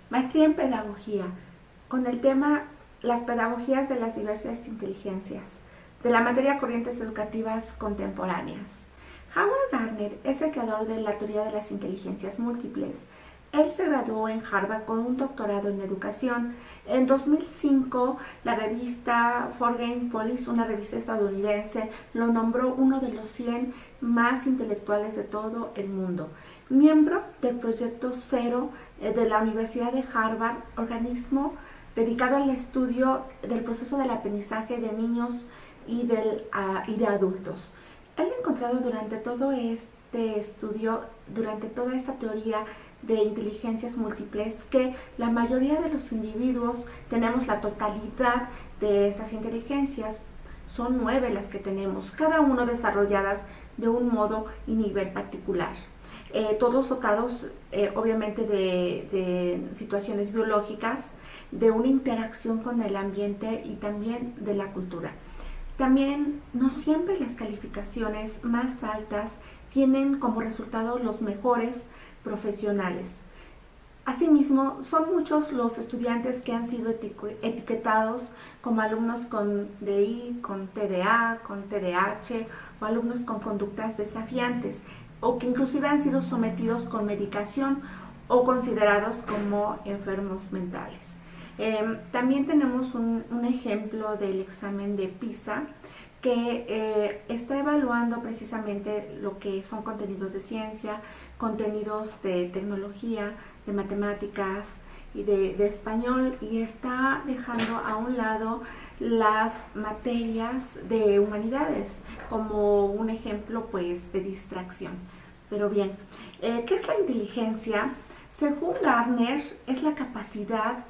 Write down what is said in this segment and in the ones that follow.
maestría en pedagogía, con el tema las pedagogías de las diversas inteligencias, de la materia corrientes educativas contemporáneas. Howard Gardner es el creador de la teoría de las inteligencias múltiples. Él se graduó en Harvard con un doctorado en educación. En 2005, la revista Foreign Policy, una revista estadounidense, lo nombró uno de los 100 más intelectuales de todo el mundo. Miembro del Proyecto Cero de la Universidad de Harvard, organismo dedicado al estudio del proceso del aprendizaje de niños y de adultos. Él ha encontrado durante todo este estudio, durante toda esta teoría de inteligencias múltiples, que la mayoría de los individuos tenemos la totalidad de esas inteligencias. Son 9 las que tenemos, cada uno desarrolladas de un modo y nivel particular. Todos dotados obviamente de situaciones biológicas, de una interacción con el ambiente y también de la cultura. También no siempre las calificaciones más altas tienen como resultado los mejores profesionales. Asimismo, son muchos los estudiantes que han sido etiquetados como alumnos con DI, con TDA, con TDAH o alumnos con conductas desafiantes, o que inclusive han sido sometidos con medicación o considerados como enfermos mentales. También tenemos un ejemplo del examen de PISA, que está evaluando precisamente lo que son contenidos de ciencia, contenidos de tecnología, de matemáticas y de español, y está dejando a un lado las materias de humanidades como un ejemplo pues de distracción. Pero bien, ¿qué es la inteligencia? Según Gardner, es la capacidad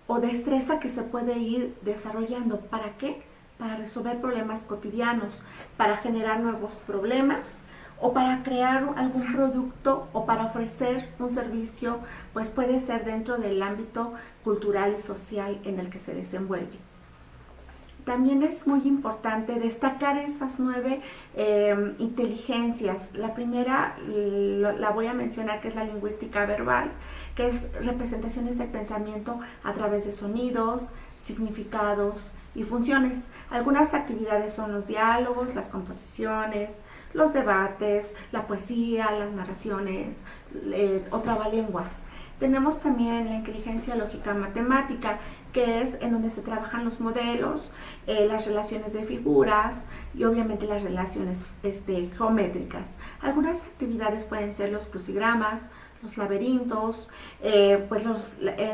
o destreza que se puede ir desarrollando. ¿Para qué? Para resolver problemas cotidianos, para generar nuevos problemas o para crear algún producto o para ofrecer un servicio, pues puede ser dentro del ámbito cultural y social en el que se desenvuelve. También es muy importante destacar esas 9 inteligencias. La primera la voy a mencionar, que es la lingüística verbal, que es representaciones del pensamiento a través de sonidos, significados y funciones. Algunas actividades son los diálogos, las composiciones, los debates, la poesía, las narraciones o trabalenguas. Tenemos también la inteligencia lógica matemática, que es en donde se trabajan los modelos, las relaciones de figuras y obviamente las relaciones geométricas. Algunas actividades pueden ser los crucigramas, los laberintos, el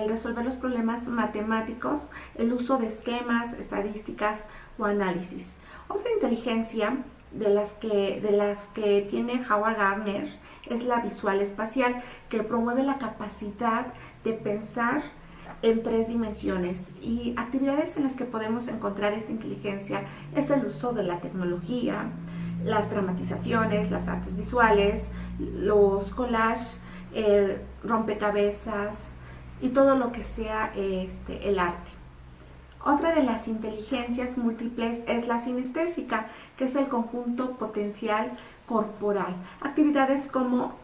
resolver los problemas matemáticos, el uso de esquemas, estadísticas o análisis. Otra inteligencia de las que tiene Howard Gardner es la visual espacial, que promueve la capacidad de pensar en 3 dimensiones, y actividades en las que podemos encontrar esta inteligencia es el uso de la tecnología, las dramatizaciones, las artes visuales, los collages, rompecabezas y todo lo que sea el arte. Otra de las inteligencias múltiples es la sinestésica, que es el conjunto potencial corporal. Actividades como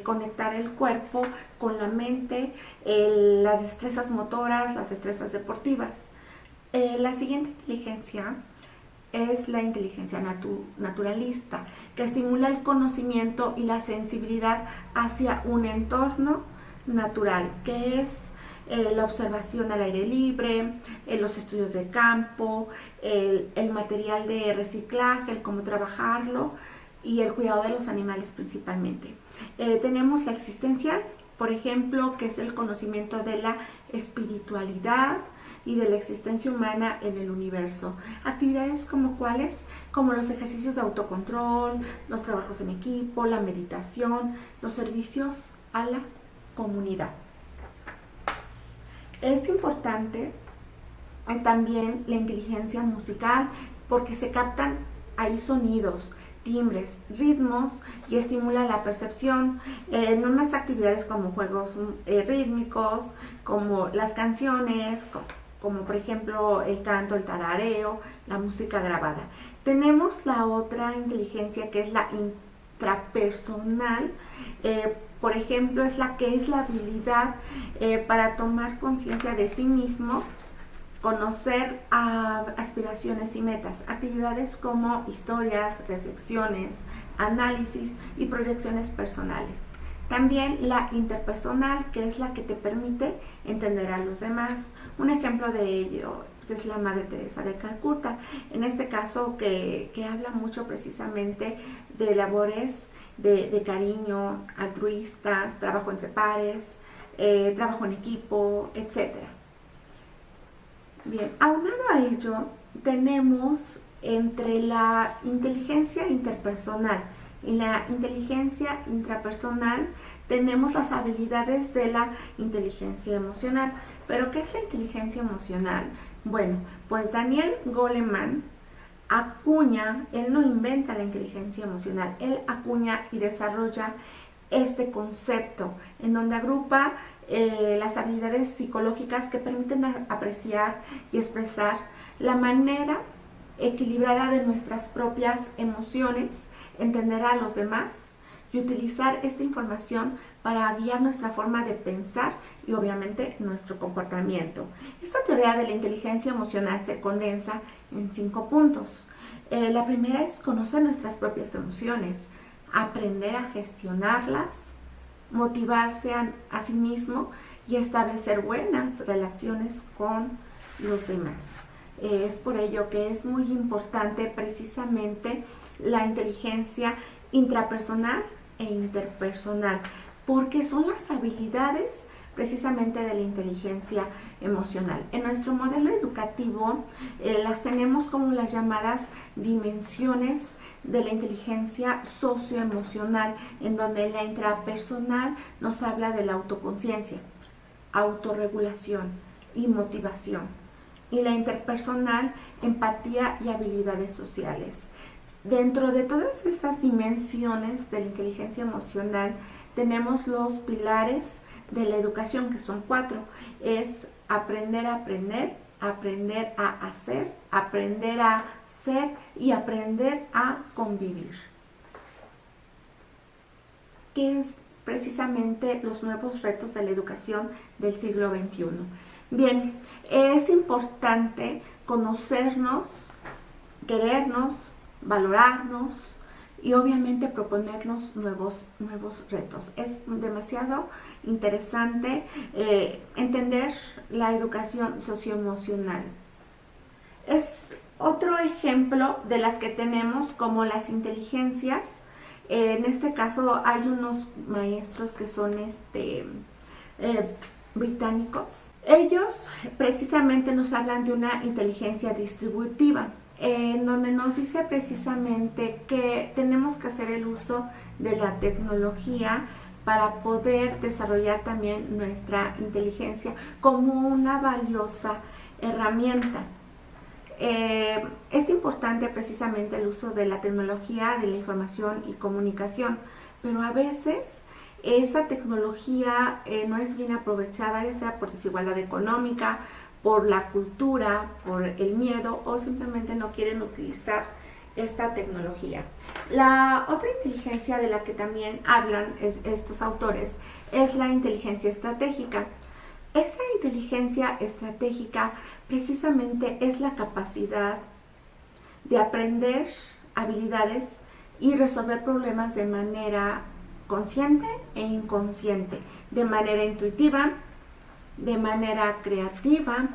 conectar el cuerpo con la mente, las destrezas motoras, las destrezas deportivas. La siguiente inteligencia es la inteligencia naturalista, que estimula el conocimiento y la sensibilidad hacia un entorno natural, que es la observación al aire libre, los estudios de campo, el material de reciclaje, el cómo trabajarlo y el cuidado de los animales principalmente. Tenemos la existencial, por ejemplo, que es el conocimiento de la espiritualidad y de la existencia humana en el universo. Actividades como cuáles, como los ejercicios de autocontrol, los trabajos en equipo, la meditación, los servicios a la comunidad. Es importante también la inteligencia musical, porque se captan ahí sonidos, timbres, ritmos y estimula la percepción en unas actividades como juegos rítmicos, como las canciones, como por ejemplo el canto, el tarareo, la música grabada. Tenemos la otra inteligencia, que es la intrapersonal, por ejemplo, es la habilidad para tomar conciencia de sí mismo, conocer aspiraciones y metas, actividades como historias, reflexiones, análisis y proyecciones personales. También la interpersonal, que es la que te permite entender a los demás. Un ejemplo de ello es la Madre Teresa de Calcuta, en este caso que habla mucho precisamente de labores de cariño, altruistas, trabajo entre pares, trabajo en equipo, etc. Bien, aunado a ello, tenemos entre la inteligencia interpersonal y la inteligencia intrapersonal, tenemos las habilidades de la inteligencia emocional. ¿Pero qué es la inteligencia emocional? Bueno, pues Daniel Goleman acuña, él no inventa la inteligencia emocional, él acuña y desarrolla este concepto en donde agrupa las habilidades psicológicas que permiten apreciar y expresar la manera equilibrada de nuestras propias emociones, entender a los demás y utilizar esta información para guiar nuestra forma de pensar y obviamente nuestro comportamiento. Esta teoría de la inteligencia emocional se condensa en 5 puntos. La primera es conocer nuestras propias emociones, aprender a gestionarlas, motivarse a sí mismo y establecer buenas relaciones con los demás. Es por ello que es muy importante precisamente la inteligencia intrapersonal e interpersonal, porque son las habilidades precisamente de la inteligencia emocional. En nuestro modelo educativo las tenemos como las llamadas dimensiones de la inteligencia socioemocional, en donde la intrapersonal nos habla de la autoconciencia, autorregulación y motivación, y la interpersonal, empatía y habilidades sociales. Dentro de todas esas dimensiones de la inteligencia emocional tenemos los pilares de la educación, que son 4. Es aprender a aprender, aprender a hacer, aprender a ser y aprender a convivir, que es precisamente los nuevos retos de la educación del siglo XXI. Bien, es importante conocernos, querernos, valorarnos y obviamente proponernos nuevos retos. Es demasiado interesante entender la educación socioemocional. Es otro ejemplo de las que tenemos como las inteligencias. En este caso hay unos maestros que son británicos. Ellos precisamente nos hablan de una inteligencia distributiva, en donde nos dice precisamente que tenemos que hacer el uso de la tecnología para poder desarrollar también nuestra inteligencia como una valiosa herramienta. Es importante precisamente el uso de la tecnología, de la información y comunicación, pero a veces esa tecnología no es bien aprovechada, ya sea por desigualdad económica, por la cultura, por el miedo, o simplemente no quieren utilizar esta tecnología. La otra inteligencia de la que también hablan estos autores es la inteligencia estratégica. Esa inteligencia estratégica precisamente es la capacidad de aprender habilidades y resolver problemas de manera consciente e inconsciente, de manera intuitiva, de manera creativa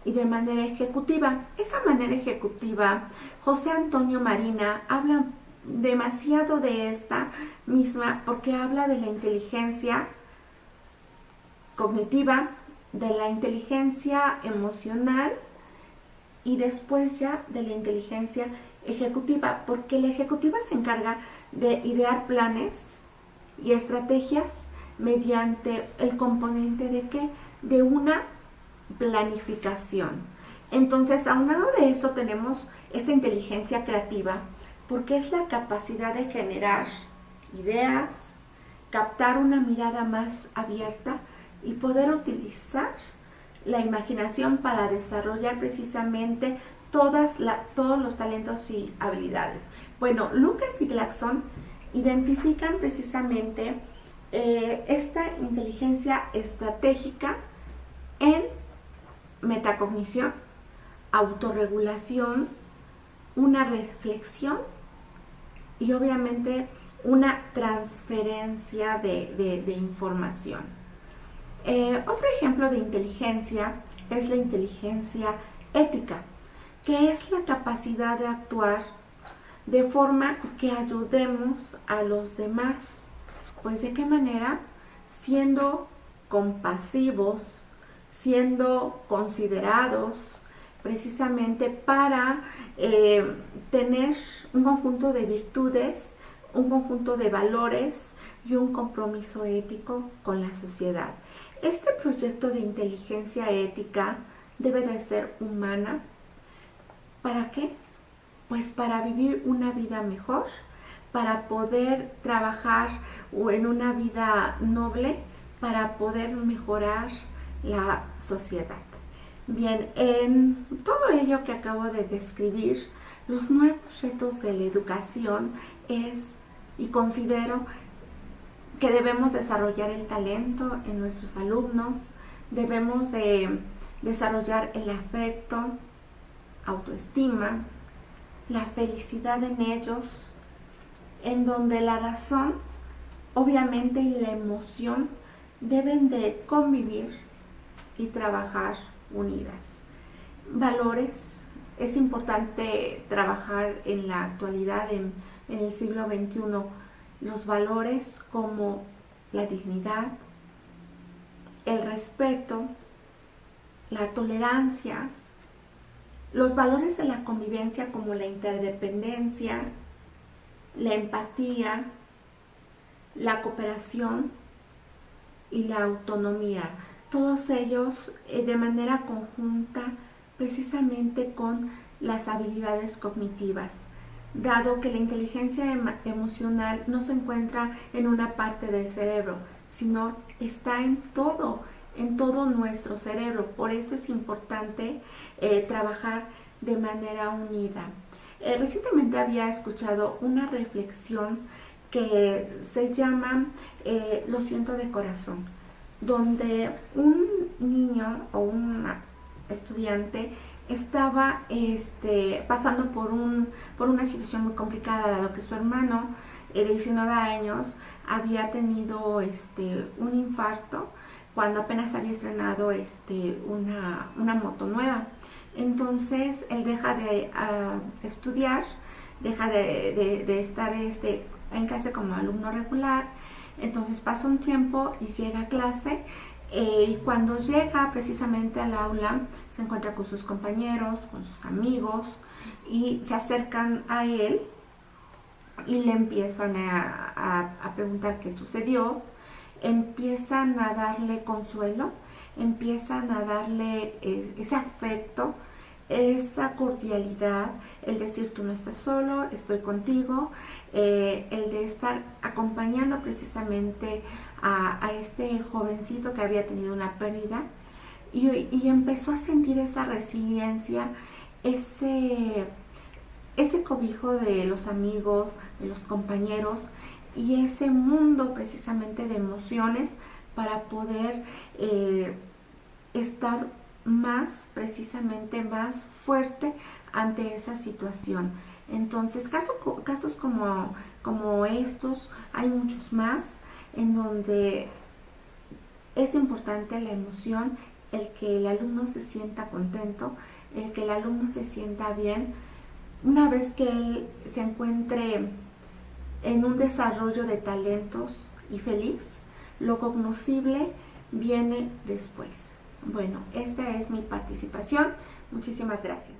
y de manera ejecutiva. Esa manera ejecutiva, José Antonio Marina habla demasiado de esta misma porque habla de la inteligencia cognitiva, de la inteligencia emocional y después ya de la inteligencia ejecutiva, porque la ejecutiva se encarga de idear planes y estrategias mediante el componente de ¿qué? De una planificación. Entonces, aunado de eso tenemos esa inteligencia creativa, porque es la capacidad de generar ideas, captar una mirada más abierta y poder utilizar la imaginación para desarrollar precisamente todos los talentos y habilidades. Bueno, Lucas y Glaxon identifican precisamente esta inteligencia estratégica en metacognición, autorregulación, una reflexión y obviamente una transferencia de información. Otro ejemplo de inteligencia es la inteligencia ética, que es la capacidad de actuar de forma que ayudemos a los demás. Pues ¿de qué manera? Siendo compasivos, siendo considerados, precisamente para tener un conjunto de virtudes, un conjunto de valores y un compromiso ético con la sociedad. Este proyecto de inteligencia ética debe de ser humana. ¿Para qué? Pues para vivir una vida mejor, para poder trabajar en una vida noble, para poder mejorar la sociedad. Bien, en todo ello que acabo de describir, los nuevos retos de la educación es, y considero que debemos desarrollar el talento en nuestros alumnos, debemos de desarrollar el afecto, autoestima, la felicidad en ellos, en donde la razón, obviamente, y la emoción deben de convivir y trabajar unidas. Valores, es importante trabajar en la actualidad, en el siglo XXI, los valores como la dignidad, el respeto, la tolerancia, los valores de la convivencia como la interdependencia, la empatía, la cooperación y la autonomía. Todos ellos de manera conjunta, precisamente con las habilidades cognitivas, dado que la inteligencia emocional no se encuentra en una parte del cerebro, sino está en todo nuestro cerebro. Por eso es importante trabajar de manera unida. Recientemente había escuchado una reflexión que se llama Lo siento de corazón, donde un niño o un estudiante estaba pasando por una situación muy complicada, dado que su hermano de 19 años había tenido un infarto cuando apenas había estrenado una moto nueva. Entonces él deja de estudiar, deja de estar en clase como alumno regular. Entonces pasa un tiempo y llega a clase, y cuando llega precisamente al aula se encuentra con sus compañeros, con sus amigos, y se acercan a él y le empiezan a preguntar qué sucedió, empiezan a darle consuelo, empiezan a darle ese afecto, esa cordialidad, el decir tú no estás solo, estoy contigo, el de estar acompañando precisamente a este jovencito que había tenido una pérdida y empezó a sentir esa resiliencia, ese cobijo de los amigos, de los compañeros y ese mundo precisamente de emociones para poder estar más fuerte ante esa situación. Entonces casos como estos hay muchos más, en donde es importante la emoción, el que el alumno se sienta contento, el que el alumno se sienta bien, una vez que él se encuentre en un desarrollo de talentos y feliz, lo cognoscible viene después. Bueno, esta es mi participación. Muchísimas gracias.